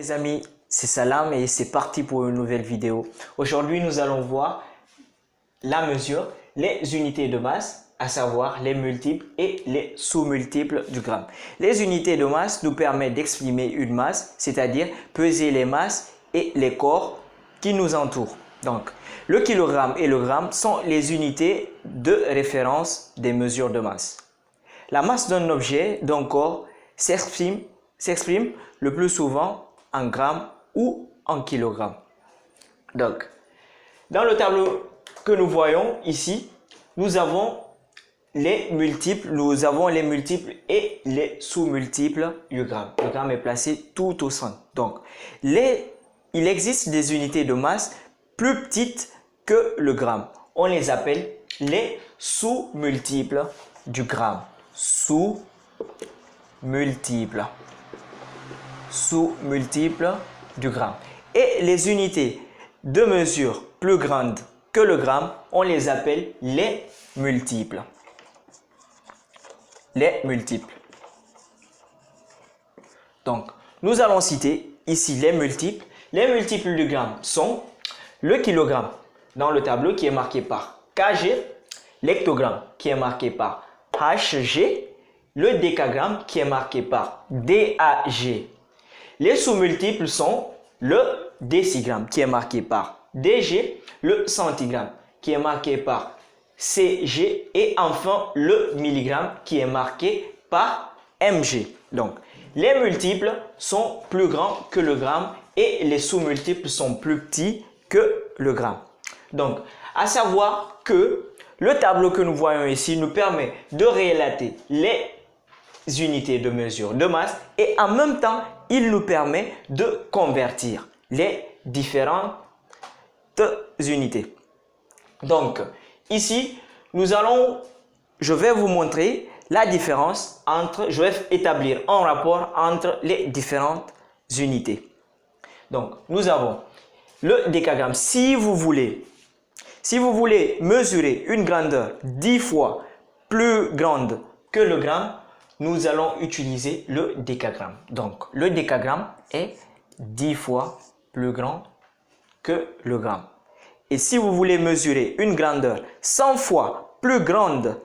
Les amis, c'est Salam et c'est parti pour une nouvelle vidéo. Aujourd'hui, nous allons voir la mesure, les unités de masse, à savoir les multiples et les sous-multiples du gramme. Les unités de masse nous permettent d'exprimer une masse, c'est-à-dire peser les masses et les corps qui nous entourent. Donc, le kilogramme et le gramme sont les unités de référence des mesures de masse. La masse d'un objet, d'un corps, s'exprime le plus souvent en grammes ou en kilogrammes. Donc, dans le tableau que nous voyons ici, nous avons les multiples et les sous-multiples du gramme. Le gramme est placé tout au centre. Donc, il existe des unités de masse plus petites que le gramme. On les appelle les sous-multiples du gramme. Sous-multiples du gramme. Et les unités de mesure plus grandes que le gramme, on les appelle les multiples. Les multiples. Donc, nous allons citer ici les multiples. Les multiples du gramme sont le kilogramme dans le tableau qui est marqué par kg, l'hectogramme qui est marqué par hg, le décagramme qui est marqué par dag. Les sous-multiples sont le décigramme qui est marqué par dg, le centigramme qui est marqué par cg et enfin le milligramme qui est marqué par mg. Donc, les multiples sont plus grands que le gramme et les sous-multiples sont plus petits que le gramme. Donc, à savoir que le tableau que nous voyons ici nous permet de relater les unités de mesure de masse et en même temps, il nous permet de convertir les différentes unités. Donc, ici, je vais vous montrer la différence je vais établir un rapport entre les différentes unités. Donc, nous avons le décagramme. Si vous voulez mesurer une grandeur 10 fois plus grande que le gramme, nous allons utiliser le décagramme. Donc, le décagramme est 10 fois plus grand que le gramme. Et si vous voulez mesurer une grandeur 100 fois plus grande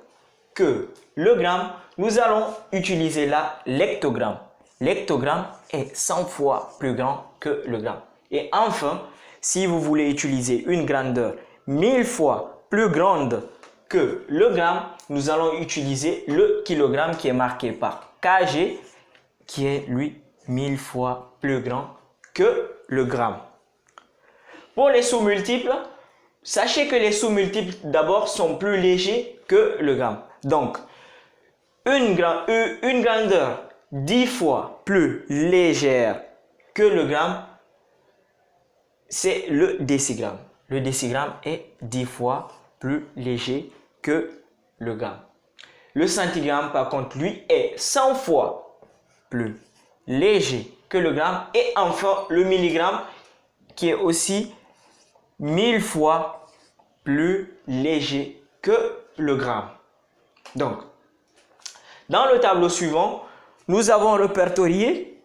que le gramme, nous allons utiliser l'hectogramme. L'hectogramme est 100 fois plus grand que le gramme. Et enfin, si vous voulez utiliser une grandeur 1000 fois plus grande que le gramme, nous allons utiliser le kilogramme qui est marqué par kg, qui est lui 1000 fois plus grand que le gramme. Pour les sous-multiples, sachez que les sous-multiples d'abord sont plus légers que le gramme. Donc, une grandeur 10 fois plus légère que le gramme, c'est le décigramme. Le décigramme est 10 fois plus léger que le gramme. Le centigramme, par contre, lui, est 100 fois plus léger que le gramme. Et enfin, le milligramme, qui est aussi 1000 fois plus léger que le gramme. Donc, dans le tableau suivant, nous avons répertorié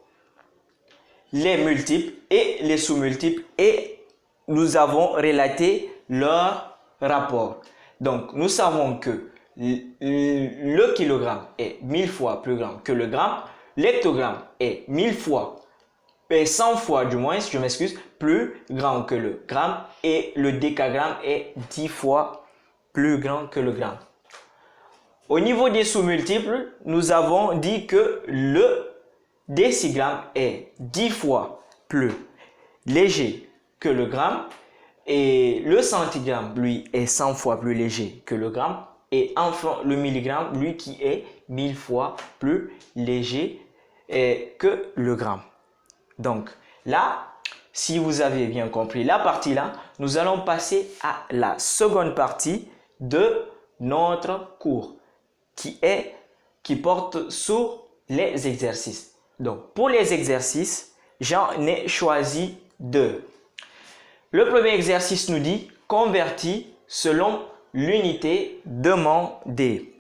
les multiples et les sous-multiples et nous avons relaté leur rapport. Donc, nous savons que le kilogramme est 1000 fois plus grand que le gramme, l'hectogramme est 1000 fois, et 100 fois du moins, je m'excuse, plus grand que le gramme et le décagramme est 10 fois plus grand que le gramme. Au niveau des sous-multiples, nous avons dit que le décigramme est 10 fois plus léger que le gramme et le centigramme, lui, est 100 fois plus léger que le gramme et enfin le milligramme, lui, qui est 1000 fois plus léger que le gramme. Donc là, si vous avez bien compris la partie là, nous allons passer à la seconde partie de notre cours qui porte sur les exercices. Donc, pour les exercices, j'en ai choisi deux. Le premier exercice nous dit convertis selon l'unité demandée.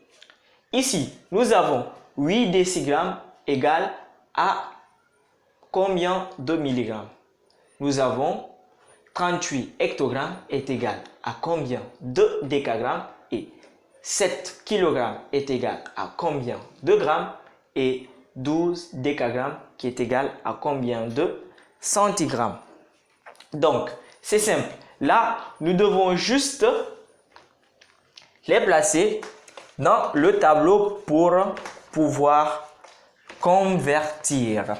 Ici, nous avons 8 décigrammes égale à combien de milligrammes? Nous avons 38 hectogrammes est égal à combien de décagrammes et 7 kg est égal à combien de grammes et 12 décagrammes qui est égal à combien de centigrammes. Donc, c'est simple. Là, nous devons juste les placer dans le tableau pour pouvoir convertir.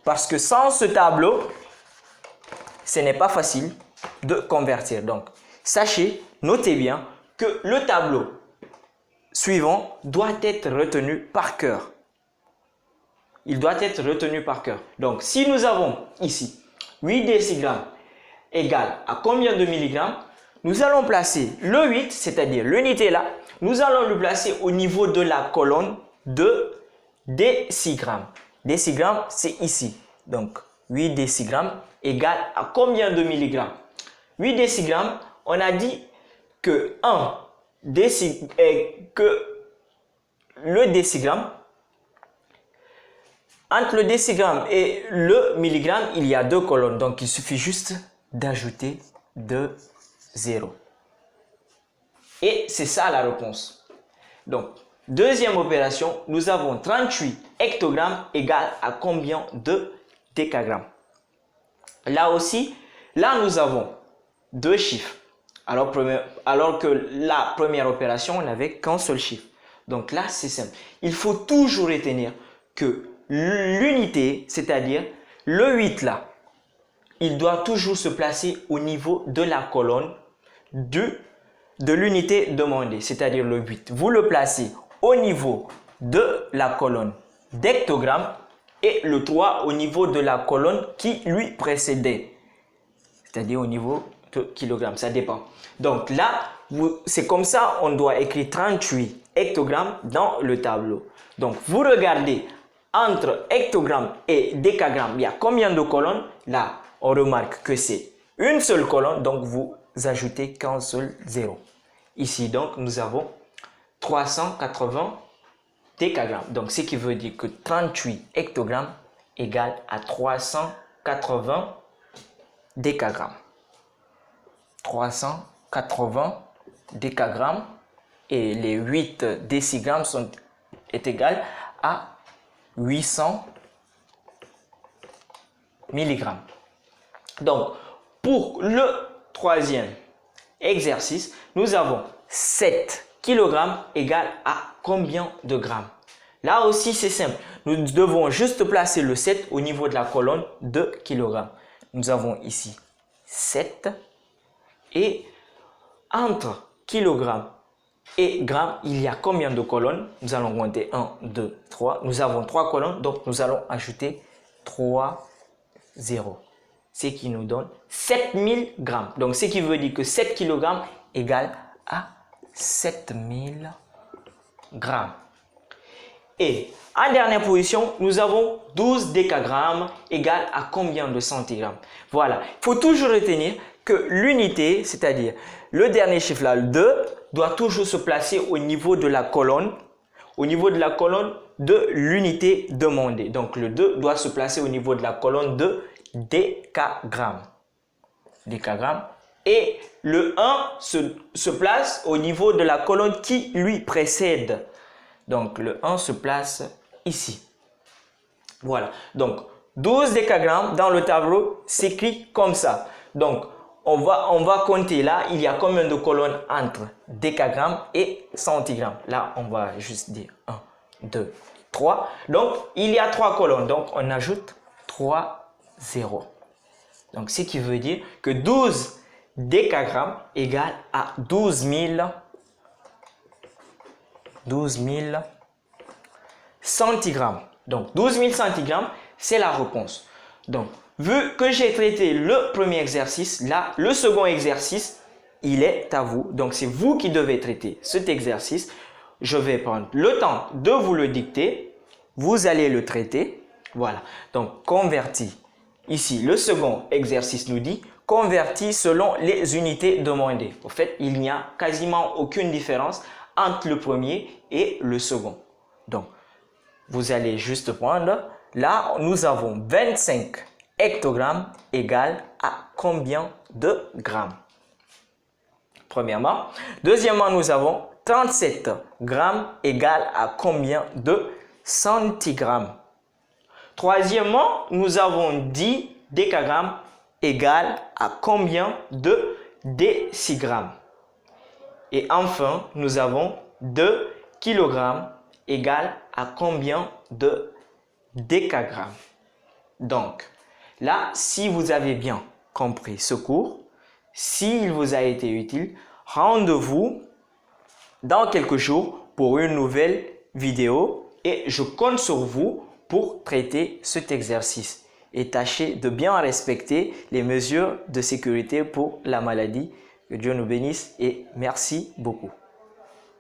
Parce que sans ce tableau, ce n'est pas facile de convertir. Donc, sachez, notez bien que le tableau suivant doit être retenu par cœur. Il doit être retenu par cœur. Donc, si nous avons ici 8 décigrammes égale à combien de milligrammes, nous allons placer le 8, c'est-à-dire l'unité là, nous allons le placer au niveau de la colonne de décigrammes. Décigrammes, c'est ici. Donc, 8 décigrammes égale à combien de milligrammes? 8 décigrammes, on a dit que le décigramme, entre le décigramme et le milligramme, il y a 2 colonnes. Donc, il suffit juste d'ajouter 2 zéros. Et c'est ça la réponse. Donc, deuxième opération, nous avons 38 hectogrammes égale à combien de décagrammes? Là aussi, là nous avons 2 chiffres. Alors que la première opération, on n'avait qu'un seul chiffre. Donc là, c'est simple. Il faut toujours retenir que l'unité, c'est-à-dire le 8 là, il doit toujours se placer au niveau de la colonne de l'unité demandée, c'est-à-dire le 8. Vous le placez au niveau de la colonne d'hectogramme et le 3 au niveau de la colonne qui lui précédait, c'est-à-dire au niveau de kilogramme, ça dépend. Donc là, c'est comme ça, on doit écrire 38 hectogrammes dans le tableau. Donc vous regardez entre hectogramme et décagramme, il y a combien de colonnes? Là, on remarque que c'est une seule colonne, donc vous ajoutez qu'un seul zéro. Ici, donc, nous avons 380 décagrammes. Donc, ce qui veut dire que 38 hectogrammes égale à 380 décagrammes. 380 décagrammes et les 8 décigrammes est égal à 800 milligrammes. Donc, pour le troisième exercice, nous avons 7 kg égale à combien de grammes? Là aussi, c'est simple. Nous devons juste placer le 7 au niveau de la colonne de kg. Nous avons ici 7 et entre kilogramme et gramme, il y a combien de colonnes? Nous allons compter 1, 2, 3. Nous avons 3 colonnes, donc nous allons ajouter 3 zéros. Ce qui nous donne 7000 grammes. Donc, ce qui veut dire que 7 kg égale à 7000 grammes. Et en dernière position, nous avons 12 décagrammes égale à combien de centigrammes? Voilà, il faut toujours retenir que l'unité, c'est-à-dire le dernier chiffre là, le 2, doit toujours se placer au niveau de la colonne, de l'unité demandée. Donc, le 2 doit se placer au niveau de la colonne de décagrammes. Et le 1 se place au niveau de la colonne qui lui précède. Donc, le 1 se place ici. Voilà. Donc, 12 décagrammes dans le tableau s'écrit comme ça. Donc, on va compter là, il y a combien de colonnes entre décagrammes et centigrammes. Là, on va juste dire 1, 2, 3. Donc, il y a 3 colonnes. Donc, on ajoute 3 zéros. Donc, ce qui veut dire que 12 décagrammes égale à 12 000 centigrammes. Donc, 12 000 centigrammes, c'est la réponse. Donc, vu que j'ai traité le premier exercice, là, le second exercice, il est à vous. Donc, c'est vous qui devez traiter cet exercice. Je vais prendre le temps de vous le dicter. Vous allez le traiter. Voilà. Donc, converti. Ici, le second exercice nous dit converti selon les unités demandées. En fait, il n'y a quasiment aucune différence entre le premier et le second. Donc, vous allez juste prendre là, nous avons 25 hectogrammes égale à combien de grammes? Premièrement. Deuxièmement, nous avons 37 grammes égale à combien de centigrammes? Troisièmement, nous avons 10 décagrammes égale à combien de décigrammes? Et enfin, nous avons 2 kilogrammes égale à combien de décagrammes? Donc, là, si vous avez bien compris ce cours, s'il vous a été utile, rendez-vous dans quelques jours pour une nouvelle vidéo et je compte sur vous pour traiter cet exercice. Et tâchez de bien respecter les mesures de sécurité pour la maladie. Que Dieu nous bénisse et merci beaucoup.